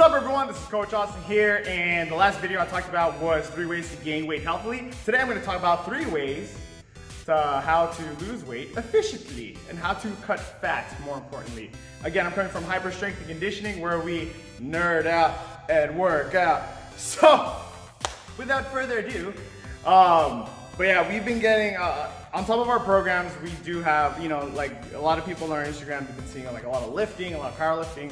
What's up everyone, this is Coach Austin here, and the last video I talked about was 3 ways to gain weight healthily. Today I'm going to talk about 3 ways to how to lose weight efficiently and how to cut fat, more importantly. Again, I'm coming from hyper strength and conditioning where we nerd out and work out. So, without further ado, but yeah, we've been getting, on top of our programs, we do have, like a lot of people on our Instagram have been seeing like a lot of lifting, a lot of powerlifting.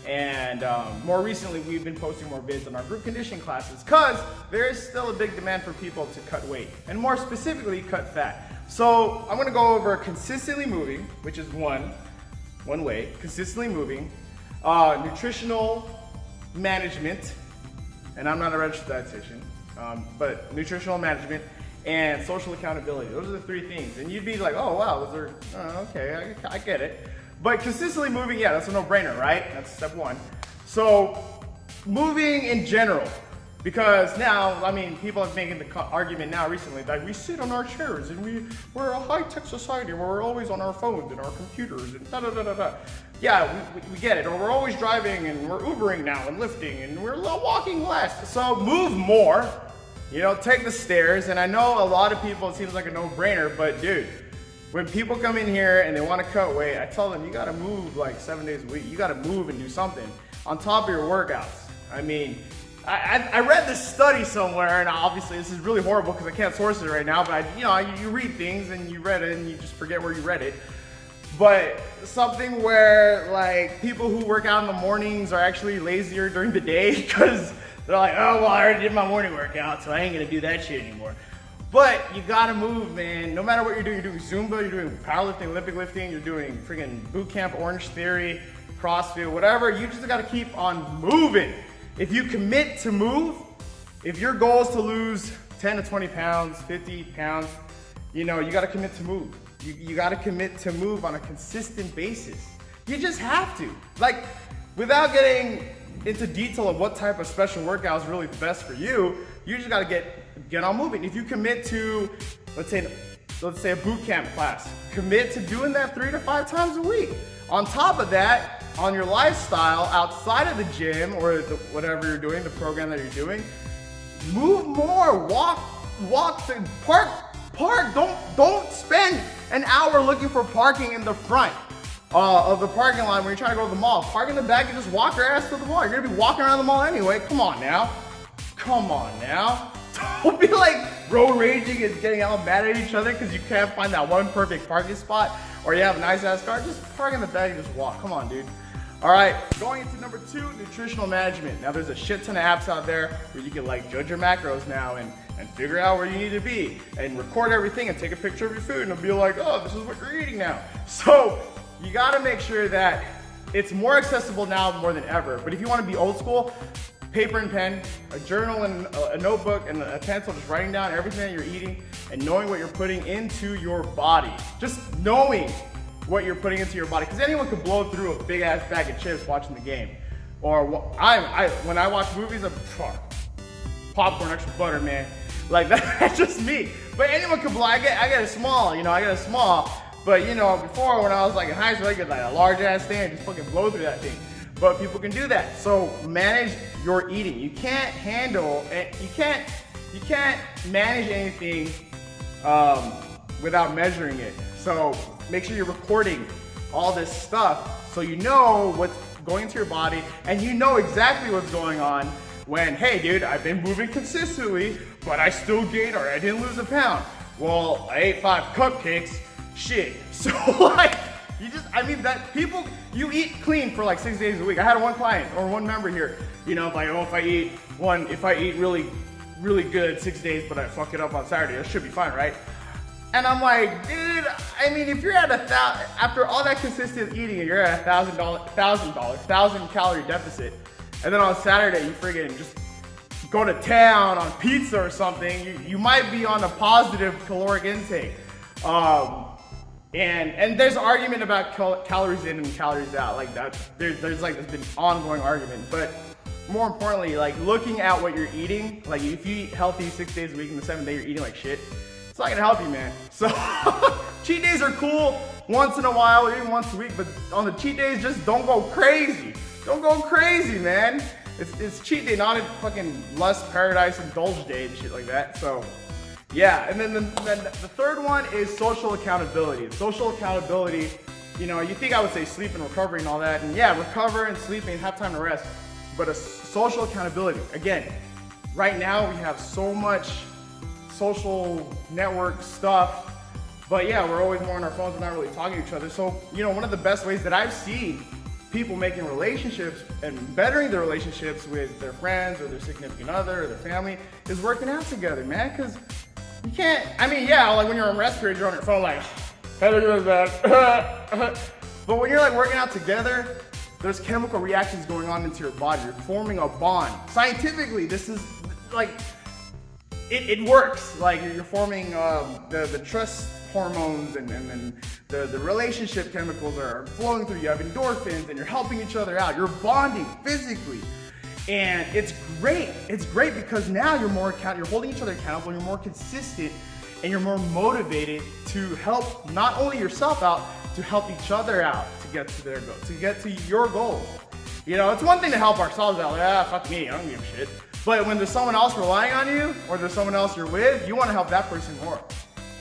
And more recently, we've been posting more vids on our group conditioning classes because there is still a big demand for people to cut weight and more specifically cut fat. So I'm going to go over consistently moving, which is one way, consistently moving, nutritional management, and I'm not a registered dietitian, but nutritional management and social accountability. Those are the 3 things. And you'd be like, oh wow, those are, okay, I get it. But consistently moving, yeah, that's a no-brainer, right? That's step 1. So moving in general, because now, I mean, people are making the argument now recently that we sit on our chairs and we're a high-tech society where we're always on our phones and our computers and da-da-da-da-da. Yeah, we get it. Or we're always driving and we're Ubering now and lifting and we're walking less. So move more, take the stairs. And I know a lot of people, it seems like a no-brainer, but dude, when people come in here and they want to cut weight, I tell them you got to move like 7 days a week. You got to move and do something on top of your workouts. I mean, I read this study somewhere, and obviously this is really horrible because I can't source it right now. But you read things and you read it and you just forget where you read it. But something where like people who work out in the mornings are actually lazier during the day because they're like, oh well, I already did my morning workout, so I ain't gonna do that shit anymore. But you gotta move, man. No matter what you're doing Zumba, you're doing powerlifting, Olympic lifting, you're doing freaking boot camp, Orange Theory, CrossFit, whatever, you just gotta keep on moving. If you commit to move, if your goal is to lose 10 to 20 pounds, 50 pounds, you gotta commit to move. You gotta commit to move on a consistent basis. You just have to. Like, without getting into detail of what type of special workout is really the best for you, you just gotta get on moving. If you commit to, let's say a boot camp class, commit to doing that 3 to 5 times a week. On top of that, on your lifestyle outside of the gym or whatever you're doing, the program that you're doing, move more, walk to park. Don't spend an hour looking for parking in the front of the parking lot when you're trying to go to the mall. Park in the back and just walk your ass to the mall. You're gonna be walking around the mall anyway. Come on now. Don't be like road raging and getting all mad at each other because you can't find that one perfect parking spot or you have a nice ass car. Just park in the back and just walk. Come on, dude. All right, going into number 2, nutritional management. Now there's a shit ton of apps out there where you can like judge your macros now and figure out where you need to be and record everything and take a picture of your food and it'll be like, oh, this is what you're eating now. So you gotta make sure that it's more accessible now more than ever. But if you wanna be old school, paper and pen, a journal and a notebook and a pencil, just writing down everything that you're eating and knowing what you're putting into your body. Just knowing what you're putting into your body, because anyone could blow through a big ass bag of chips watching the game. Or when I watch movies, I'm popcorn, extra butter, man. Like that's just me. But anyone could blow. I get a small, I get a small. But before when I was like in high school, I get like a large ass thing and just fucking blow through that thing. But people can do that. So manage your eating. You can't manage anything without measuring it. So make sure you're recording all this stuff so you know what's going into your body and you know exactly what's going on when, hey dude, I've been moving consistently, but I still gained or I didn't lose a pound. Well, I ate 5 cupcakes, shit. So like, you eat clean for like 6 days a week. I had one client or one member here, if I eat really, really good 6 days, but I fuck it up on Saturday, that should be fine, right? And I'm like, dude, if you're at after all that consistent eating and you're at $1,000 calorie deficit, and then on Saturday you friggin' just go to town on pizza or something, you might be on a positive caloric intake. And there's an argument about calories in and calories out, like that. There's like this been ongoing argument, but more importantly, like looking at what you're eating, like if you eat healthy 6 days a week and the 7th day you're eating like shit, it's not gonna help you, man. So cheat days are cool once in a while, even once a week, but on the cheat days, just don't go crazy. Don't go crazy, man. It's cheat day, not a fucking lust paradise indulge day and shit like that. So yeah, and then the third one is social accountability. Social accountability, you know, you think I would say sleep and recovery and all that, and yeah, recover and sleep and have time to rest, but a social accountability. Again, right now we have so much social network stuff, but yeah, we're always more on our phones, we're not really talking to each other. So, you know, one of the best ways that I've seen people making relationships and bettering their relationships with their friends or their significant other or their family is working out together, man, because you can't, I mean, yeah, like when you're on rest period, you're on your phone like, how do you do that? But when you're like working out together, there's chemical reactions going on into your body. You're forming a bond. Scientifically, this is like, it works. Like you're forming the trust hormones and the relationship chemicals are flowing through. You have endorphins and you're helping each other out. You're bonding physically. And it's great. It's great because now you're more you're holding each other accountable, you're more consistent, and you're more motivated to help not only yourself out, to help each other out to get to their goal, to get to your goals. You know, it's one thing to help ourselves out, like, fuck me, I don't give a shit. But when there's someone else relying on you, or there's someone else you're with, you want to help that person more.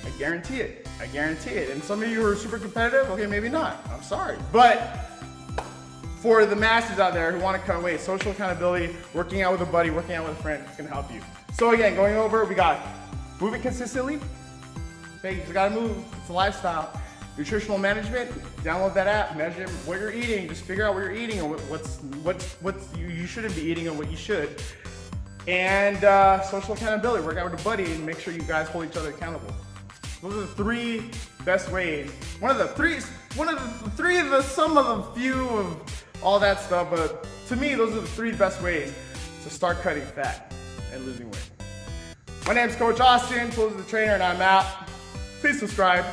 I guarantee it. I guarantee it. And some of you are super competitive, okay, maybe not. I'm sorry. But for the masses out there who want to cut weight, social accountability, working out with a buddy, working out with a friend, it's going to help you. So again, going over, we got moving consistently. Okay, you just got to move. It's a lifestyle. Nutritional management, download that app, measure what you're eating, just figure out what you're eating and what you shouldn't be eating and what you should. And social accountability, work out with a buddy and make sure you guys hold each other accountable. Those are the three best ways. Some of the few of all that stuff, but to me, those are the three best ways to start cutting fat and losing weight. My name's Coach Austin, Close the Trainer, and I'm out. Please subscribe.